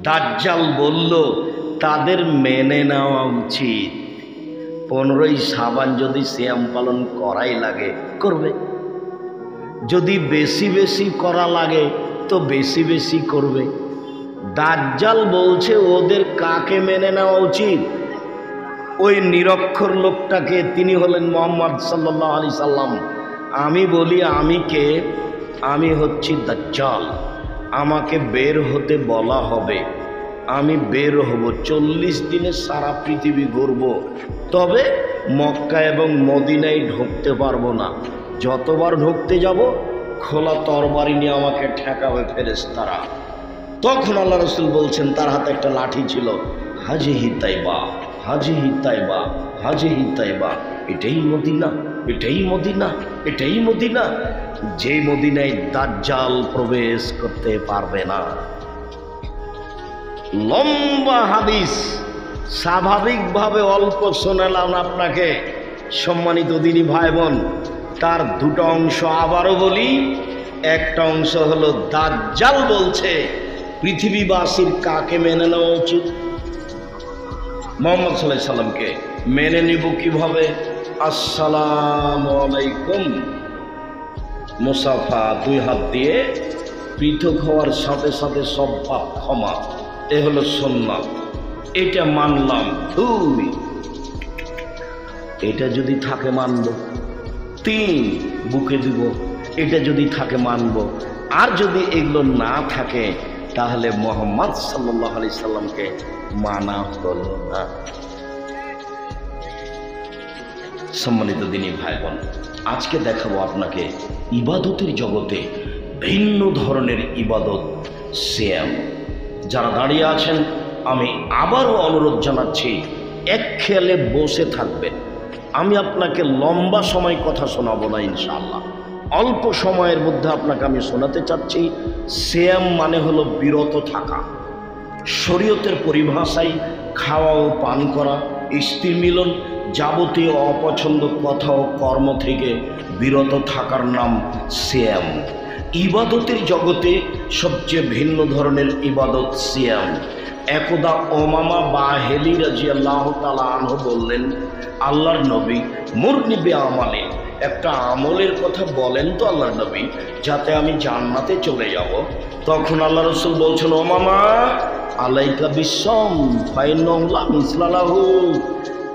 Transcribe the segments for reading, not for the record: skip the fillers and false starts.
দাজ্জাল বলল তাদের মেনে নেওয়া উচিত। 15ই শাবান যদি সিয়াম পালন করাই লাগে করবে, যদি বেশি বেশি করা লাগে তো বেশি বেশি করবে। দাজ্জাল বলছে ওদের কাকে মেনে নেওয়া উচিত? ওই নিরক্ষর লোকটাকে, তিনি হলেন মুহাম্মদ সাল্লাল্লাহু আলাইহি সাল্লাম। আমি বলি আমি কে? আমি হচ্ছি দাজ্জাল। আমাকে বের হতে বলা হবে, আমি বের হব, 40 দিনে সারা পৃথিবী ঘুরব, তবে মক্কা এবং মদিনায় ঢুকতে পারবো না। যতবার ঢুকতে যাব খোলা তরবারি নিয়ে আমাকে ঠেকাবে ফেরেশতারা। তখন আল্লাহ রাসূল বলছেন, তার হাতে একটা লাঠি ছিল, হাজিহি তাইবা, হাজিহি তাইবা, হাজিহি তাইবা, এটাই মদিনা, এটাই মদিনা, এটাই মদিনা, যে মদিনায় দাজ্জাল প্রবেশ করতে পারবে না। লম্বা হাদিস, স্বাভাবিকভাবে অল্প শোনালাম আপনাকে। সম্মানিত দিনী ভাই বোন, তার দুটো অংশ আবারও বলি। একটা অংশ হলো দাজ্জাল বলছে পৃথিবীবাসীর কাকে মেনে নেওয়া উচিত? মুহাম্মদ সাল্লাল্লাহু আলাইহি সাল্লামকে। মেনে নিব কিভাবে? আসসালামু আলাইকুম, মুসাফা, 2 হাত দিয়ে পৃথক হওয়ার সাথে সাথে সব পাপ ক্ষমা, এ হলো সুন্নাত। এটা মানলাম। 2, এটা যদি থাকে মানব। 3, বুকে দিব, এটা যদি থাকে মানব। আর যদি এগুলো না থাকে তাহলে মুহাম্মদ সাল্লাল্লাহু আলাইহি সাল্লামকে মানা হলো না। সম্মানিত দিনী ভাই বোন, আজকে দেখাবো আপনাকে ইবাদতের জগতে ভিন্ন ধরনের ইবাদত, সিয়াম। যারা দাঁড়িয়ে আছেন আমি আবারও অনুরোধ জানাচ্ছি, এক খেয়ালে বসে থাকবেন। আমি আপনাকে লম্বা সময় কথা শোনাবো না ইনশাআল্লাহ, অল্প সময়ের মধ্যে আপনাকে আমি শোনাতে চাচ্ছি। সিয়াম মানে হলো বিরত থাকা। শরীয়তের পরিভাষায় খাওয়া ও পান করা, স্ত্রী মিলন, যাবতীয় অপছন্দ কথা ও কর্ম থেকে বিরত থাকার নাম সিয়াম। ইবাদতের জগতে সবচেয়ে ভিন্ন ধরনের ইবাদত সিয়াম। একদা উমামা বাহিলী রাদিয়াল্লাহু তাআলা আনহু বললেন, আল্লাহর নবী, মুরনি বিআমালে, একটা আমলের কথা বলেন তো আল্লাহর নবী, যাতে আমি জান্নাতে চলে যাব। তখন আল্লাহ রাসূল বলছেন, উমামা, আলাইকা বিসম ফাইন্নাহু লা মিসলা লাহু,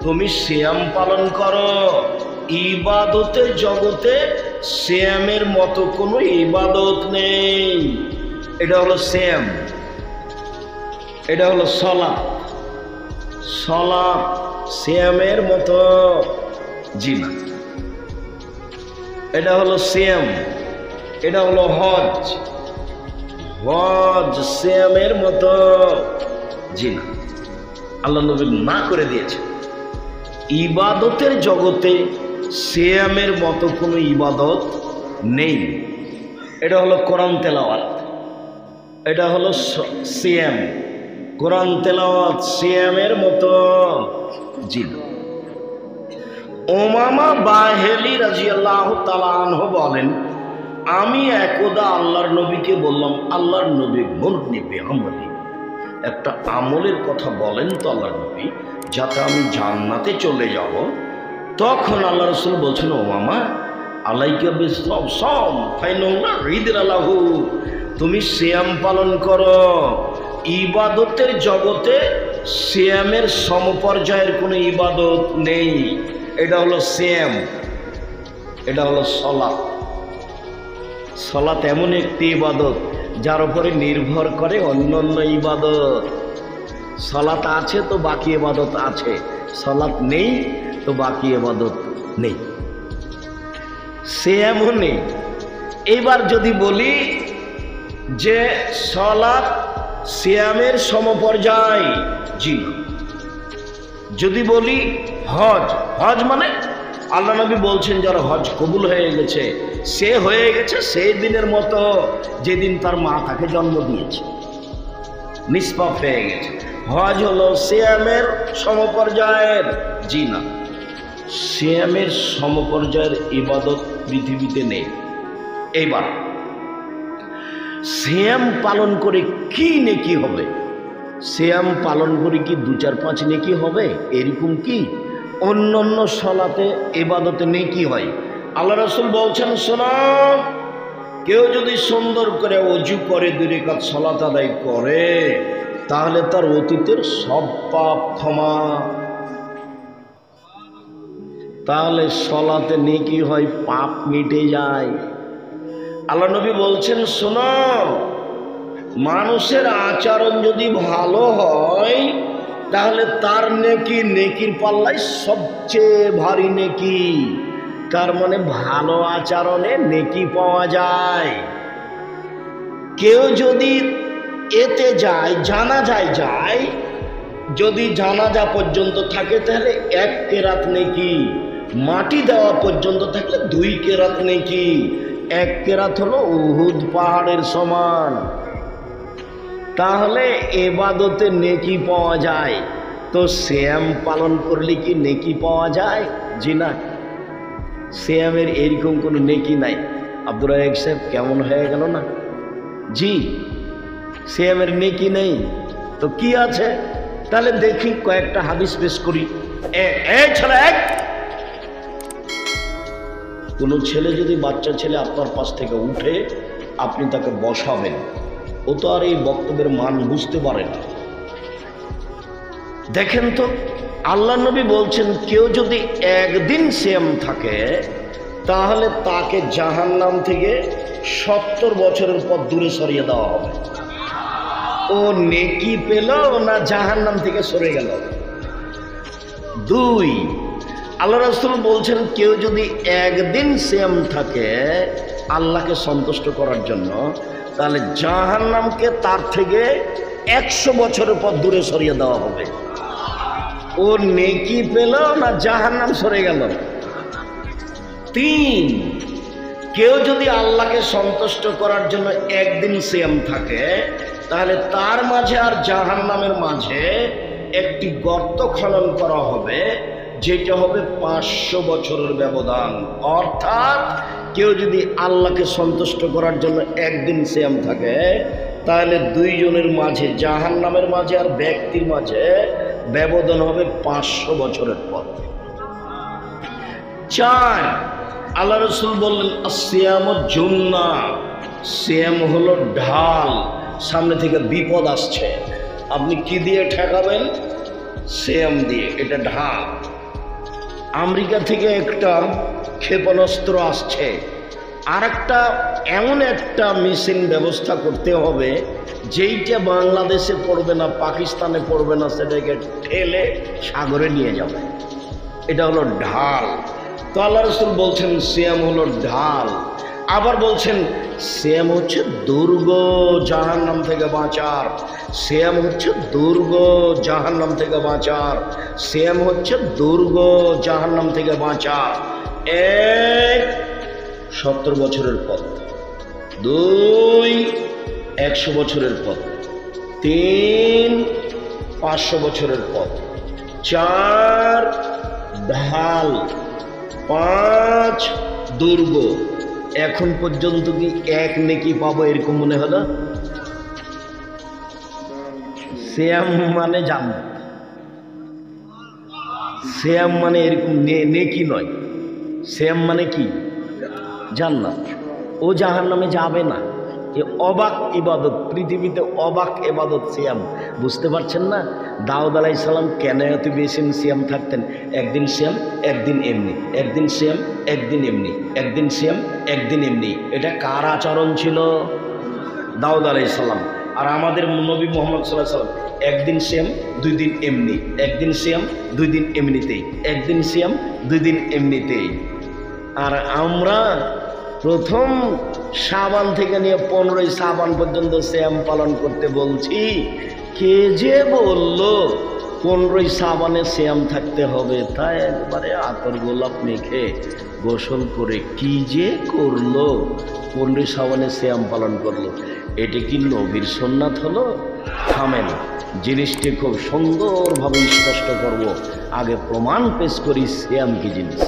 তুমি সিয়াম পালন করো। ইবাদতের জগতে সিয়ামের মতো কোনো ইবাদত নেই। এটা হলো সিয়াম, এটা হলো সালাত। সালাত সিয়ামের মতো জি না। এটা হলো সিয়াম, এটা হলো হজ, হজ সিয়ামের মতো জি না। আল্লাহ নবী না করে দিয়েছে। ইবাদতের জগতে সিয়ামের মতো কোনো ইবাদত নেই। এটা হলো কোরআন তেলাওয়াত, এটা হলো সিয়াম। কোরআন তেলাওয়াত সিয়ামের মতো জি না। উমামা বাহিলী রাদিয়াল্লাহু তাআলা আনহু বলেন, আমি একদা আল্লাহর নবীকে বললাম, আল্লাহর নবী, মুরনি বিআমালি, একটা আমলের কথা বলেন তো আল্লাহর নবী, যাতে আমি জান্নাতে চলে যাব। তখন আল্লাহ রাসূল বলছেন, উমামা, আলাইকা বিসসাম ফাইন্নাহু রিদরা লাহু, তুমি সিয়াম পালন করো। ইবাদতের জগতে সিয়ামের সমপর্যায়ের কোনো ইবাদত নেই। এটা হলো সিয়াম, এটা হলো সালাত। সালাত এমন একটি ইবাদত যার উপরে নির্ভর করে অন্যান্য ইবাদত। সালাত আছে তো বাকি ইবাদত আছে, সালাত নেই তো বাকি ইবাদত নেই, সিয়ামও নেই। এবার যদি বলি যে সালাত সিয়ামের সমপর্যায়, জি না। যদি বলি হজ, হজ মানে আল্লাহ নবী বলছেন যার হজ কবুল হয়ে গেছে, সে হয়ে গেছে সেই দিনের মতো যেদিন তার মা তাকে জন্ম দিয়েছে, নিষ্পাপ হয়ে গেছে। হজ হলো সিয়ামের সমপর্যায়ের, জি না। সিয়ামের সমপর্যায়ের ইবাদত পৃথিবীতে নেই। এইবার সিয়াম পালন করে কি নেকি হবে? সিয়াম পালন করে কি 2-4-5 নেকি হবে? এরকম কি অন্য সালাতে ইবাদতে নেকি হয়? আল্লাহ রাসূল বলছেন, শোনো, কেউ যদি সুন্দর করে ওযু করে 2 রাকাত সালাত আদায় করে তাহলে তার অতীতের সব পাপ ক্ষমা। তাহলে সালাতে নেকি হয়, পাপ মিটে যায়। আল্লাহ নবী বলছেন, শোনো, মানুষের আচরণ যদি ভালো হয় তাহলে তার নেকির পাল্লায় সবচেয়ে ভারী নেকি। তার মানে ভালো আচরণে নেকি পাওয়া যায়। কেউ যদি এতে যায়, জানাজায় যায়, যদি জানাজা পর্যন্ত থাকে তাহলে 1 কেরাত নেকি, মাটি দেওয়া পর্যন্ত থাকলে 2 কেরাত নেকি। 1 কেরাত হলো উহুদ পাহাড়ের সমান। তাহলে ইবাদতে নেকি পাওয়া যায়। তো সিয়াম পালন করলে কি নেকি পাওয়া যায়? জি না, সিয়ামের এরকম কোনো নেকি নাই। আব্দুর রাজ্জাক সাহেব কেমন হয়ে গেল না? জি, সিয়ামের নেকি নেই তো কি আছে? তাহলে দেখি কয়েকটা হাদিস পেশ করি। কোনো ছেলে যদি, বাচ্চা ছেলে আপনার পাশ থেকে উঠে আপনি তাকে বসাবেন, ও তো আর এই বক্তব্যের মান বুঝতে পারে না। দেখেন তো, আল্লাহ নবী বলছেন কেউ যদি একদিন সিয়াম থাকে তাহলে তাকে জাহান্নাম থেকে 70 বছরের পর দূরে সরিয়ে দেওয়া হবে। ও নেকি পেল না জাহান্নাম থেকে সরে গেল? 2, আল্লাহ রাসূল বলছেন কেউ যদি একদিন সিয়াম থাকে আল্লাহকে সন্তুষ্ট করার জন্য তাহলে জাহান্নামকে তার থেকে 100 বছরের পর দূরে সরিয়ে দেওয়া হবে। ও নেকি পেল না জাহান্নাম সরে গেল? 3, কেউ যদি আল্লাহকে সন্তুষ্ট করার জন্য একদিন সিয়াম থাকে তাহলে তার মাঝে আর জাহান্নামের মাঝে একটি গর্ত খনন করা হবে, যেটা হবে 500 বছরের ব্যবধান। অর্থাৎ কেউ যদি আল্লাহকে সন্তুষ্ট করার জন্য একদিন সিয়াম থাকে তাহলে 2 জনের মাঝে, জাহান্নামের মাঝে আর ব্যক্তির মাঝে ব্যবধান হবে 500 বছরের পর। 4, আল্লাহ রাসূল বললেন আসিয়াম জুন্নাহ, সিয়াম হলো ঢাল। সামনে থেকে বিপদ আসছে, আপনি কি দিয়ে ঠেকাবেন? সিয়াম দিয়ে। এটা ঢাল। আমেরিকা থেকে একটা ক্ষেপণাস্ত্র আসছে, আর একটা এমন একটা মেশিন ব্যবস্থা করতে হবে যেইটা বাংলাদেশে পড়বে না, পাকিস্তানে পড়বে না, সেটাকে ঠেলে সাগরে নিয়ে যাবে। এটা হলো ঢাল। তো আল্লাহ রাসূল বলছেন সিয়াম হলো ঢাল। আবার বলছেন সিয়াম হচ্ছে দুর্গ, জাহান্নাম থেকে বাঁচার। সিয়াম হচ্ছে দুর্গ, জাহান্নাম থেকে বাঁচার। সিয়াম হচ্ছে দুর্গ, জাহান্নাম থেকে বাঁচার। 1, 70 বছরের পথ। 2, 100 বছরের পথ। 3, 500 বছরের পথ। 4, ঢাল। 5, দুর্গ। এখন পর্যন্ত কি 1 নেকি পাবো এরকম মনে হলো? সিয়াম মানে জান্নাত, সিয়াম মানে এরকম নেকি নয়। সিয়াম মানে কি? জান্নাত। ও জাহান্নামে যাবে না। এ অবাক ইবাদত, পৃথিবীতে অবাক ইবাদত সিয়াম। বুঝতে পারছেন না? দাউদ আলাইহিস সালাম কেন এত বেশি সিয়াম থাকতেন? একদিন সিয়াম, একদিন এমনি, একদিন সিয়াম, একদিন এমনি, একদিন সিয়াম, একদিন এমনি। এটা কার আচরণ ছিল? দাউদ আলাইহিস সালাম। আর আমাদের নবী মুহাম্মদ সাল্লাল্লাহু আলাইহি ওয়াসাল্লাম একদিন সিয়াম, 2 দিন এমনি, একদিন সিয়াম, 2 দিন এমনিতেই, একদিন সিয়াম, 2 দিন এমনিতেই। আর আমরা প্রথম শাবান থেকে নিয়ে 15ই শাবান পর্যন্ত সিয়াম পালন করতে বলছি। কে যে বলল 15ই শাবানে সিয়াম থাকতে হবে? তাই একবারে আতর গোলাপ মেখে গোসল করে কি যে করলো, 15ই শাবানে সিয়াম পালন করলো। এটা কি নবীর সুন্নাত হলো? থামেন, জিনিসটি খুব সুন্দরভাবে স্পষ্ট করব। আগে প্রমাণ পেশ করি সিয়াম কি জিনিস।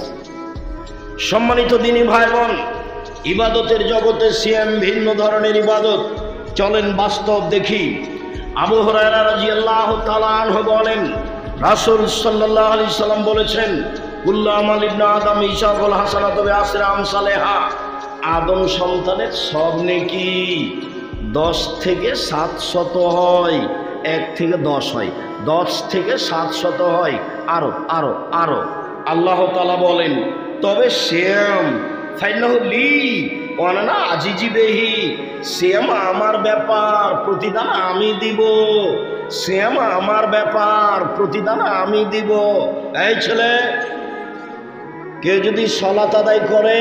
সম্মানিত দিনী ভাই বোন, ইবাদতের জগতে সিয়াম ভিন্ন ধরনের ইবাদত। চলেন বাস্তব দেখি। আবু হুরায়রা রাদিয়াল্লাহু তাআলা আনহু বলেন, রাসূল সাল্লাল্লাহু আলাইহি সাল্লাম বলেছেন, কুল্লু আমাল ইবনে আদম ইসাবুল হাসানাতু বিআশরি আমসালিহা, আদম সন্তানের সব নেকি 10 থেকে 700 হয়, 1 থেকে 10 হয়, 10 থেকে 700 হয়, আরো আরো আরো। আল্লাহ তাআলা বলেন, তবে সিয়াম ফাইনাহু লি ওয়া আনা আজিজি বিহি, সিয়াম আমার ব্যাপার, প্রতিদান আমি দিব। সিয়াম আমার ব্যাপার, প্রতিদান আমি দিব। এই ছেলে, কেউ যদি সালাত আদায় করে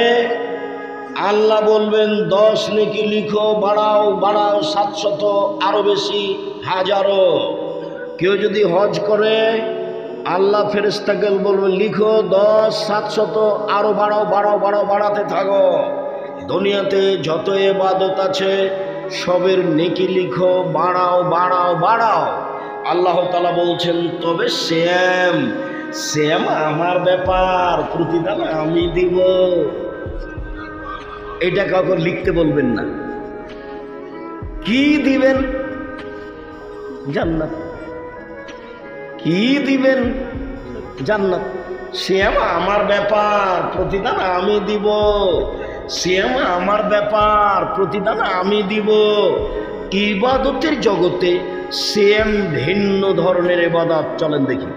আল্লাহ বলবেন 10 নেকি লিখো, বাড়াও বাড়াও, 700, আরো বেশি, হাজারো। কেউ যদি হজ করে আল্লাহ ফেরেশতাকে বলবেন লিখো 10, 700, আরো বাড়াও বাড়াও বাড়াও, বাড়াতে থাকো। দুনিয়াতে যত ইবাদত আছে সবের নেকি লিখো, বাড়াও বাড়াও বাড়াও। আল্লাহ তাআলা বলছেন, তবে সিয়াম আমার ব্যাপার, প্রতিদান আমি দিব। এটা কাউকে লিখতে বলবেন না। কি দিবেন? জান্নাত। কি দিবেন? জান্নাত। সিয়াম আমার ব্যাপার, প্রতিদান আমি দিব। সিয়াম আমার ব্যাপার, প্রতিদান আমি দিব। ইবাদতের জগতে সিয়াম ভিন্ন ধরনের ইবাদত। চলেন দেখি।